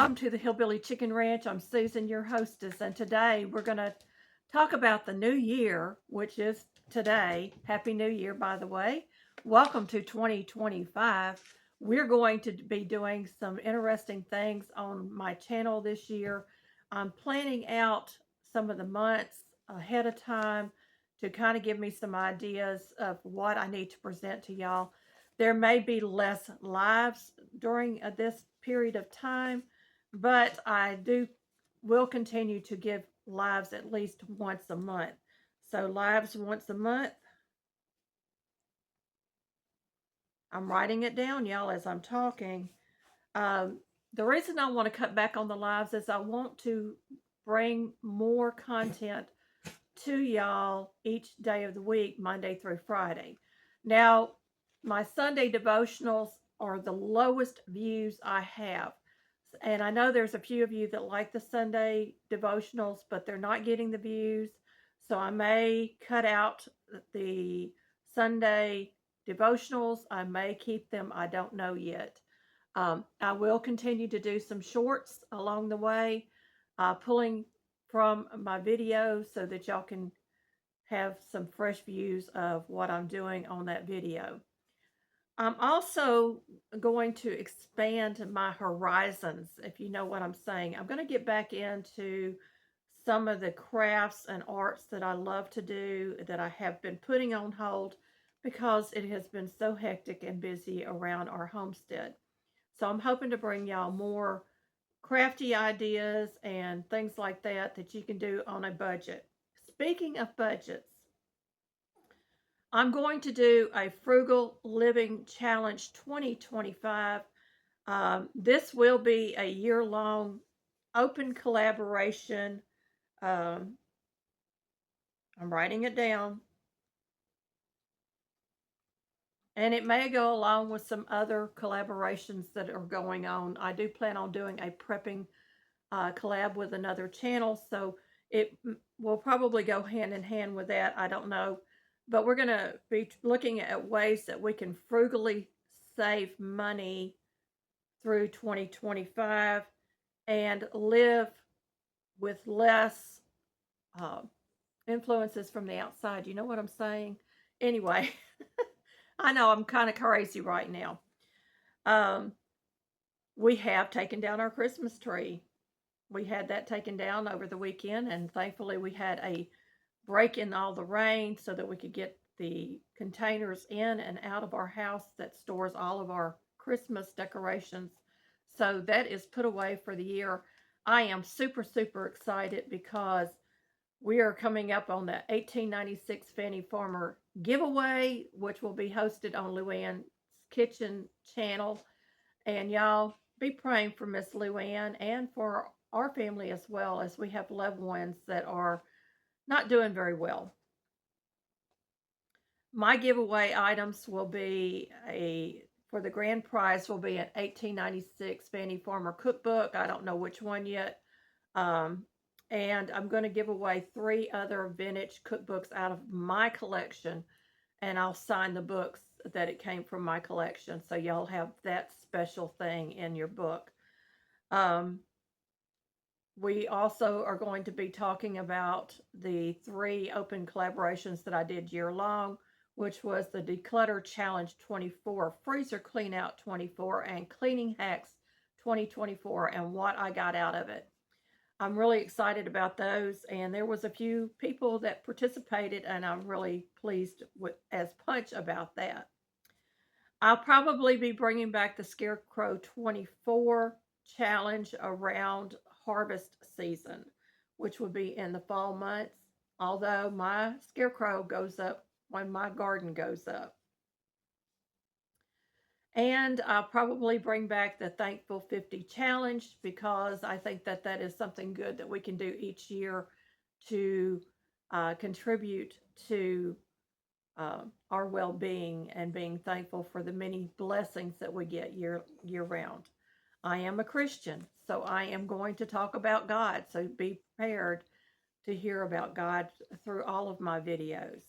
Welcome to the Hillbilly Chicken Ranch. I'm Susan, your hostess, and today we're going to talk about the new year, which is today. Happy New Year, by the way. Welcome to 2025. We're going to be doing some interesting things on my channel this year. I'm planning out some of the months ahead of time to kind of give me some ideas of what I need to present to y'all. There may be less lives during this period of time, but I will continue to give lives at least once a month. So lives once a month. I'm writing it down, y'all, as I'm talking. The reason I want to cut back on the lives is I want to bring more content to y'all each day of the week, Monday through Friday. Now, my Sunday devotionals are the lowest views I have. And I know there's a few of you that like the Sunday devotionals, but they're not getting the views. So I may cut out the Sunday devotionals. I may keep them. I don't know yet. I will continue to do some shorts along the way, pulling from my videos so that y'all can have some fresh views of what I'm doing on that video. I'm also going to expand my horizons, if you know what I'm saying. I'm going to get back into some of the crafts and arts that I love to do that I have been putting on hold because it has been so hectic and busy around our homestead. So I'm hoping to bring y'all more crafty ideas and things like that that you can do on a budget. Speaking of budgets, I'm going to do a Frugal Living Challenge 2025. This will be a year-long open collaboration. Um, I'm writing it down. And it may go along with some other collaborations that are going on. I do plan on doing a prepping collab with another channel, so it will probably go hand in hand with that. I don't know. But we're going to be looking at ways that we can frugally save money through 2025 and live with less influences from the outside. You know what I'm saying? Anyway, I know I'm kind of crazy right now. We have taken down our Christmas tree. We had that taken down over the weekend, and thankfully we had a break in all the rain so that we could get the containers in and out of our house that stores all of our Christmas decorations. So that is put away for the year. I am super, super excited because we are coming up on the 1896 Fanny Farmer giveaway, which will be hosted on Luann's Kitchen channel. And y'all be praying for Miss Luann and for our family as well, as we have loved ones that are not doing very well. My giveaway items will be for the grand prize will be an 1896 Fanny Farmer cookbook. I don't know which one yet. And I'm going to give away 3 other vintage cookbooks out of my collection, and I'll sign the books that it came from my collection. So y'all have that special thing in your book. We also are going to be talking about the 3 open collaborations that I did year long, which was the Declutter Challenge 24, Freezer Clean Out 24, and Cleaning Hacks 2024, and what I got out of it. I'm really excited about those, and there was a few people that participated, and I'm really pleased with as punch about that. I'll probably be bringing back the Scarecrow 24 challenge around harvest season, which would be in the fall months, although my scarecrow goes up when my garden goes up. And I'll probably bring back the Thankful 50 challenge because I think that that is something good that we can do each year to contribute to our well-being and being thankful for the many blessings that we get year round. I am a Christian, so I am going to talk about God. So be prepared to hear about God through all of my videos.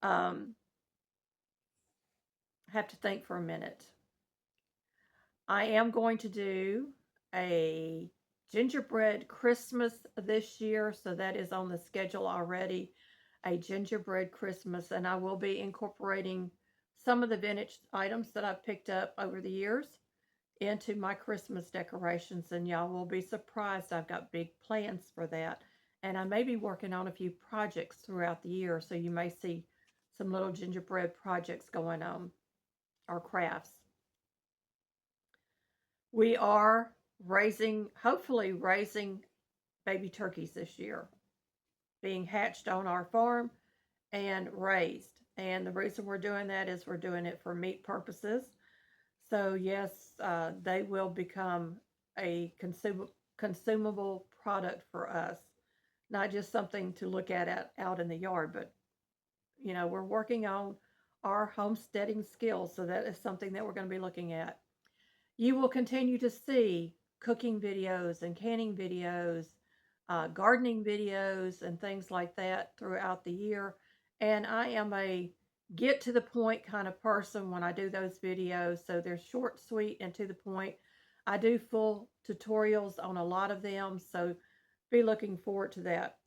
Have to think for a minute. I am going to do a gingerbread Christmas this year, so that is on the schedule already. A gingerbread Christmas, and I will be incorporating some of the vintage items that I've picked up over the years into my Christmas decorations, and y'all will be surprised. I've got big plans for that, and I may be working on a few projects throughout the year, so you may see some little gingerbread projects going on, or crafts. We are hopefully raising baby turkeys this year, being hatched on our farm and raised. And the reason we're doing that is we're doing it for meat purposes. So, yes, they will become a consumable product for us, not just something to look at out in the yard, but we're working on our homesteading skills. So, that is something that we're going to be looking at. You will continue to see cooking videos and canning videos, gardening videos, and things like that throughout the year. And I am a get to the point kind of person when I do those videos. So they're short, sweet, and to the point. I do full tutorials on a lot of them. So be looking forward to that.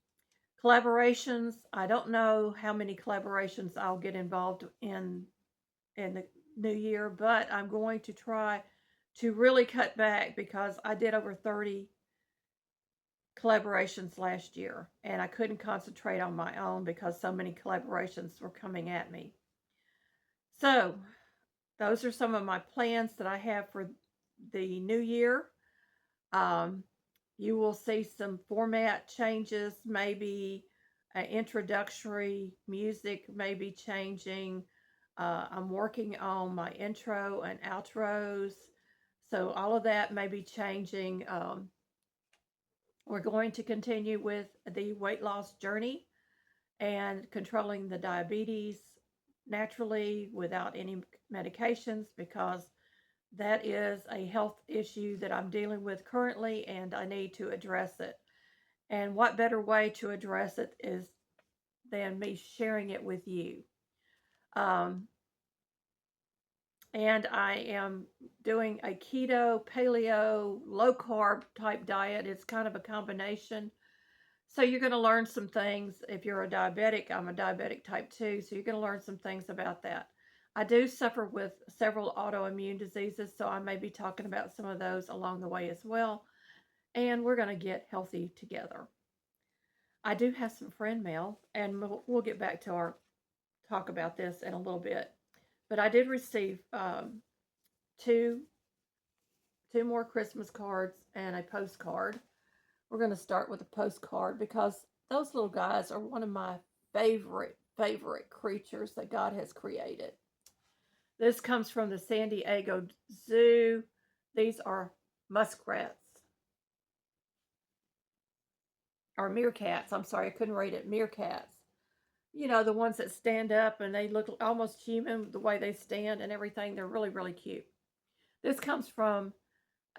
Collaborations. I don't know how many collaborations I'll get involved in the new year, but I'm going to try to really cut back because I did over 30 collaborations last year and I couldn't concentrate on my own because so many collaborations were coming at me. So, those are some of my plans that I have for the new year. Um, you will see some format changes, maybe introductory music may be changing. I'm working on my intro and outros. So all of that may be changing. We're going to continue with the weight loss journey and controlling the diabetes naturally without any medications because that is a health issue that I'm dealing with currently and I need to address it. And what better way to address it is than me sharing it with you. Um, and I am doing a keto, paleo, low carb type diet. It's kind of a combination. So you're going to learn some things. If you're a diabetic, I'm a diabetic type 2, so you're going to learn some things about that. I do suffer with several autoimmune diseases, so I may be talking about some of those along the way as well. And we're going to get healthy together. I do have some friend mail, and we'll get back to our talk about this in a little bit. But I did receive two more Christmas cards and a postcard. We're going to start with a postcard because those little guys are one of my favorite creatures that God has created. This comes from the San Diego Zoo. These are muskrats. Or meerkats. I'm sorry, I couldn't read it. Meerkats. The ones that stand up and they look almost human, the way they stand and everything. They're really, really cute. This comes from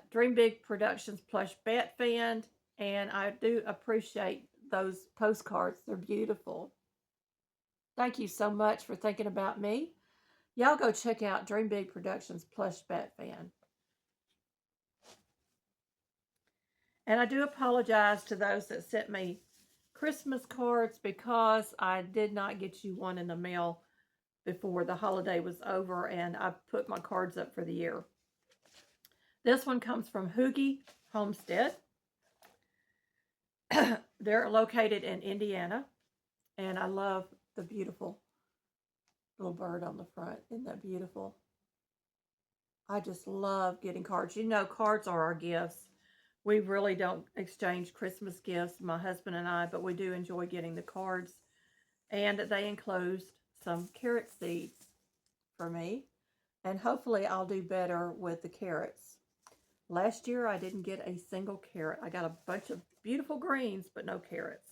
Dream Big Productions plush bat fan, and I do appreciate those postcards. They're beautiful. Thank you so much for thinking about me. Y'all go check out Dream Big Productions plush bat fan. And I do apologize to those that sent me Christmas cards because I did not get you one in the mail before the holiday was over, and I put my cards up for the year. This one comes from Homestead. They're located in Indiana, and I love the beautiful little bird on the front. Isn't that beautiful? I just love getting cards. Cards are our gifts. We really don't exchange Christmas gifts, my husband and I, but we do enjoy getting the cards. And they enclosed some carrot seeds for me. And hopefully I'll do better with the carrots. Last year I didn't get a single carrot. I got a bunch of beautiful greens, but no carrots.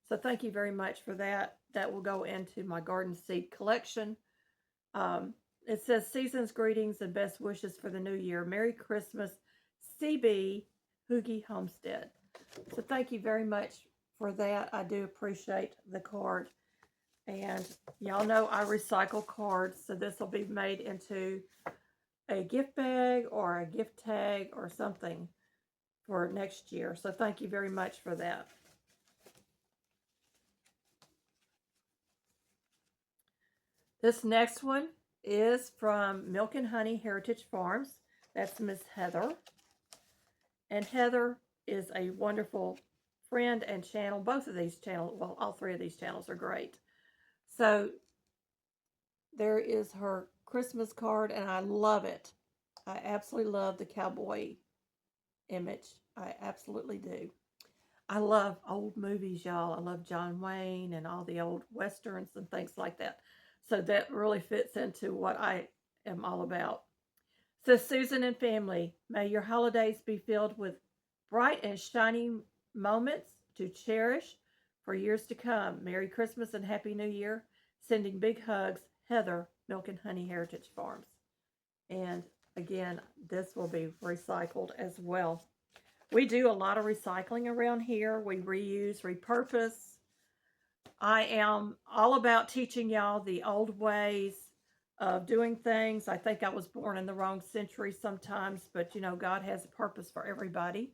So thank you very much for that. That will go into my garden seed collection. It says season's greetings and best wishes for the new year. Merry Christmas, CB Homestead. So thank you very much for that. I do appreciate the card. And y'all know I recycle cards, so this will be made into a gift bag or a gift tag or something. for next year. So thank you very much for that. This next one is from Milk and Honey Heritage Farms. That's Miss Heather. And Heather is a wonderful friend and channel. Both of these channels, well, all three of these channels are great. So there is her Christmas card, and I love it. I absolutely love the cowboy image. I absolutely do. I love old movies, y'all. I love John Wayne and all the old westerns and things like that. So that really fits into what I am all about. So, Susan and family, may your holidays be filled with bright and shining moments to cherish for years to come. Merry Christmas and Happy New Year. Sending big hugs, Heather, Milk and Honey Heritage Farms. And again, this will be recycled as well. We do a lot of recycling around here. We reuse, repurpose. I am all about teaching y'all the old ways of doing things. I think I was born in the wrong century sometimes, but you know, God has a purpose for everybody.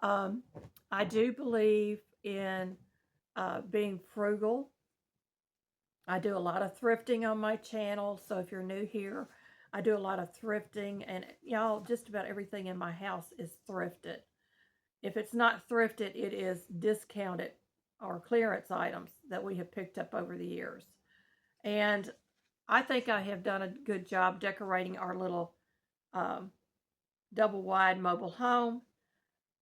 I do believe in being frugal. I do a lot of thrifting on my channel. So if you're new here, I do a lot of thrifting, and y'all, just about everything in my house is thrifted. If it's not thrifted, it is discounted or clearance items that we have picked up over the years. And I think I have done a good job decorating our little double wide mobile home.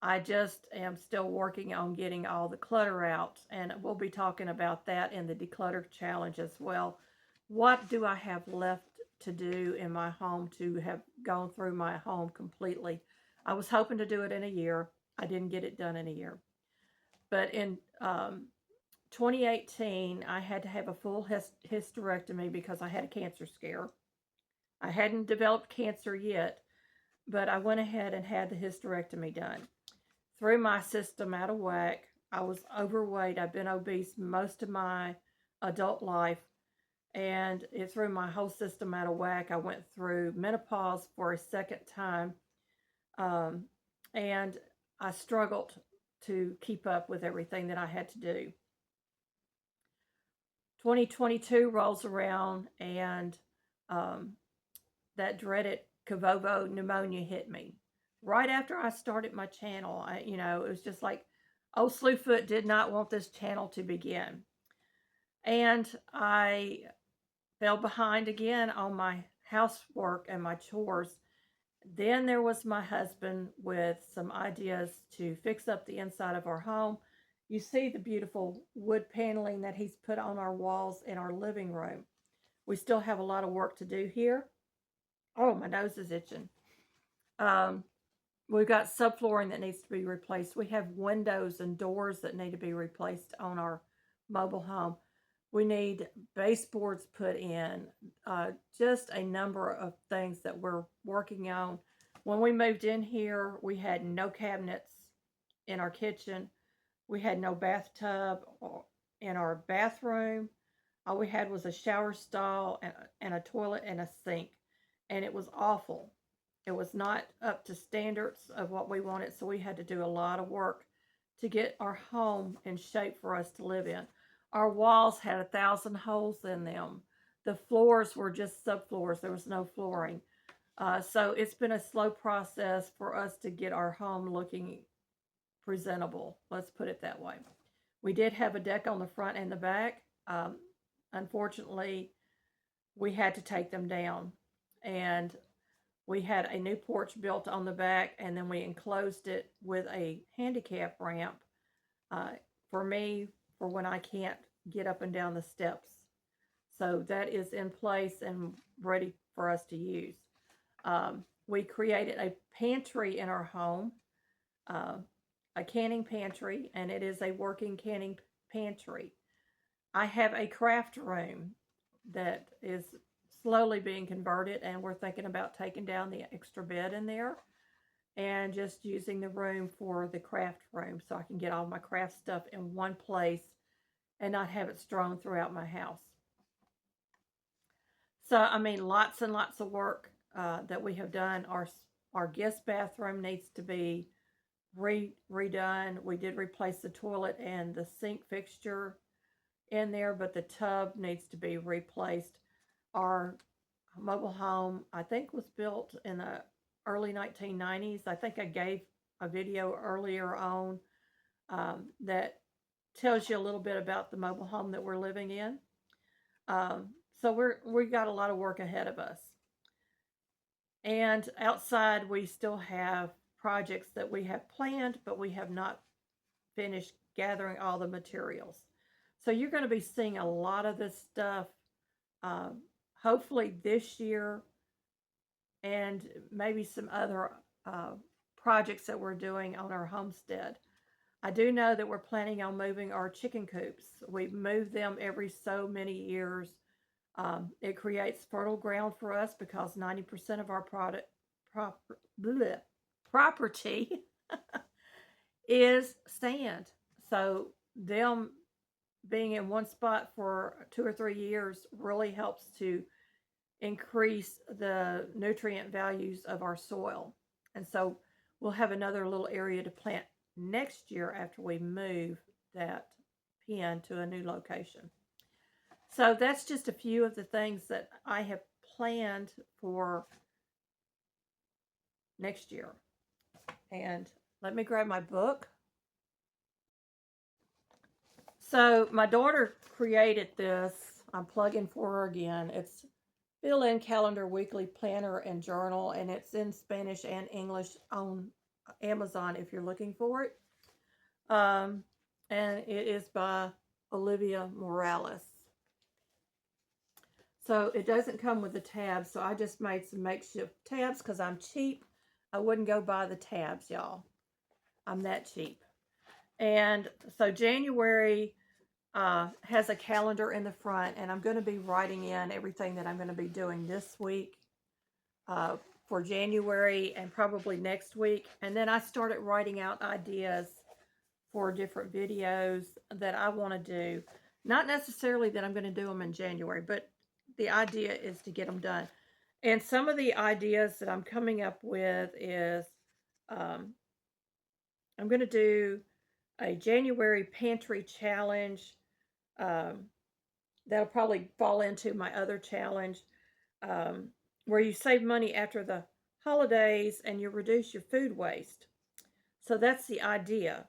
I just am still working on getting all the clutter out, and we'll be talking about that in the declutter challenge as well. What do I have left to do in my home to have gone through my home completely? I was hoping to do it in a year. I didn't get it done in a year. But in 2018, I had to have a full hysterectomy because I had a cancer scare. I hadn't developed cancer yet, but I went ahead and had the hysterectomy done. Threw my system out of whack. I was overweight. I've been obese most of my adult life, and it threw my whole system out of whack. I went through menopause for a second time, and I struggled to keep up with everything that I had to do. 2022 rolls around, and that dreaded Cavovo pneumonia hit me right after I started my channel. It was just like, oh, Slewfoot did not want this channel to begin. And I fell behind again on my housework and my chores. Then there was my husband with some ideas to fix up the inside of our home. You see the beautiful wood paneling that he's put on our walls in our living room. We still have a lot of work to do here. Oh, my nose is itching. We've got subflooring that needs to be replaced. We have windows and doors that need to be replaced on our mobile home. We need baseboards put in. Just a number of things that we're working on. When we moved in here, we had no cabinets in our kitchen. We had no bathtub in our bathroom. All we had was a shower stall and a toilet and a sink. And it was awful. It was not up to standards of what we wanted, so we had to do a lot of work to get our home in shape for us to live in. Our walls had 1,000 holes in them. The floors were just subfloors. There was no flooring. So it's been a slow process for us to get our home looking presentable. Let's put it that way. We did have a deck on the front and the back. Unfortunately, we had to take them down. And we had a new porch built on the back, and then we enclosed it with a handicap ramp for me for when I can't get up and down the steps. So that is in place and ready for us to use. We created a pantry in our home, a canning pantry, and it is a working canning pantry. I have a craft room that is slowly being converted, and we're thinking about taking down the extra bed in there and just using the room for the craft room so I can get all my craft stuff in one place and not have it strewn throughout my house. So, I mean, lots and lots of work that we have done. Our guest bathroom needs to be redone. We did replace the toilet and the sink fixture in there, but the tub needs to be replaced. Our mobile home, I think, was built in the early 1990s. I think I gave a video earlier on that tells you a little bit about the mobile home that we're living in. So we got a lot of work ahead of us. And outside, we still have projects that we have planned, but we have not finished gathering all the materials. So you're going to be seeing a lot of this stuff, um, hopefully this year, and maybe some other projects that we're doing on our homestead. I do know that we're planning on moving our chicken coops. We move them every so many years. It creates fertile ground for us because 90% of our bleh, property is sand. So them being in one spot for 2 or 3 years really helps to increase the nutrient values of our soil. And so we'll have another little area to plant next year after we move that pen to a new location. So that's just a few of the things that I have planned for next year. And let me grab my book. So my daughter created this. I'm plugging for her again. It's Fill-In Calendar Weekly Planner and Journal, and it's in Spanish and English on Amazon if you're looking for it. And it is by Olivia Morales. So it doesn't come with the tabs, so I just made some makeshift tabs because I'm cheap. I wouldn't go buy the tabs, y'all. I'm that cheap. And so January has a calendar in the front, and I'm going to be writing in everything that I'm going to be doing this week for January and probably next week. And then I started writing out ideas for different videos that I want to do. Not necessarily that I'm going to do them in January, but the idea is to get them done. And some of the ideas that I'm coming up with is I'm going to do a January pantry challenge. That'll probably fall into my other challenge where you save money after the holidays and you reduce your food waste. So that's the idea.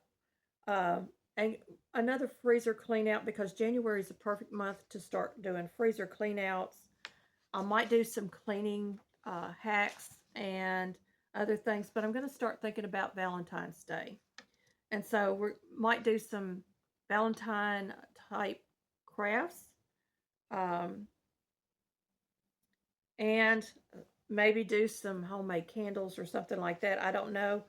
And another freezer clean out because January is a perfect month to start doing freezer clean outs. I might do some cleaning hacks and other things, but I'm going to start thinking about Valentine's Day. And so we might do some Valentine type crafts and maybe do some homemade candles or something like that. I don't know.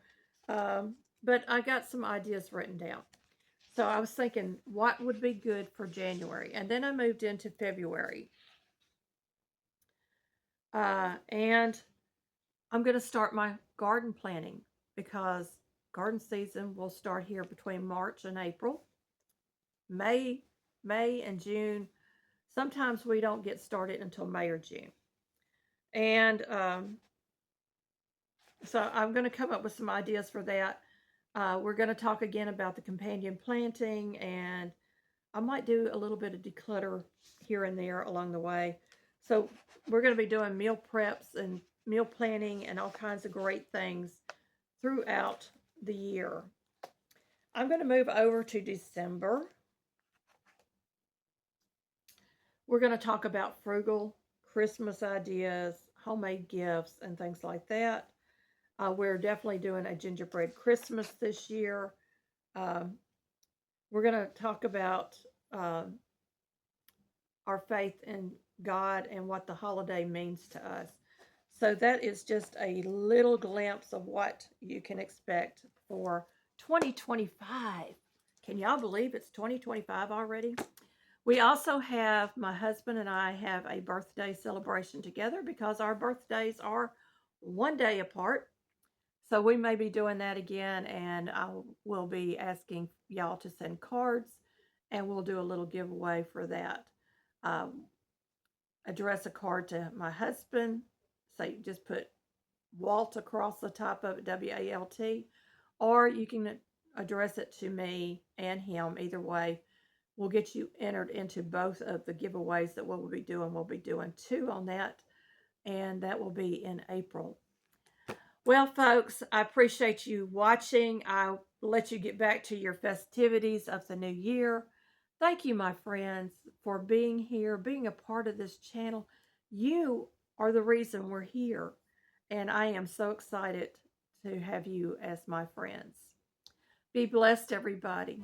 But I got some ideas written down. So I was thinking, what would be good for January? And then I moved into February. And I'm going to start my garden planting because garden season will start here between March and April. May and June. Sometimes we don't get started until May or June. And so I'm going to come up with some ideas for that. We're going to talk again about the companion planting, and I might do a little bit of declutter here and there along the way. So we're going to be doing meal preps and meal planning and all kinds of great things throughout the year. I'm going to move over to December. We're going to talk about frugal Christmas ideas, homemade gifts, and things like that. We're definitely doing a gingerbread Christmas this year. We're going to talk about our faith in God and what the holiday means to us. So that is just a little glimpse of what you can expect for 2025. Can y'all believe it's 2025 already? We also have, my husband and I have a birthday celebration together because our birthdays are one day apart. So we may be doing that again, and I will be asking y'all to send cards, and we'll do a little giveaway for that. Address a card to my husband. So you just put Walt across the top of it, WALT, or you can address it to me and him. Either way, we'll get you entered into both of the giveaways that we'll be doing. We'll be doing 2 on that, and that will be in April. Well, folks, I appreciate you watching. I'll let you get back to your festivities of the new year. Thank you, my friends, for being here, being a part of this channel. You are the reason we're here, and I am so excited to have you as my friends. Be blessed, everybody.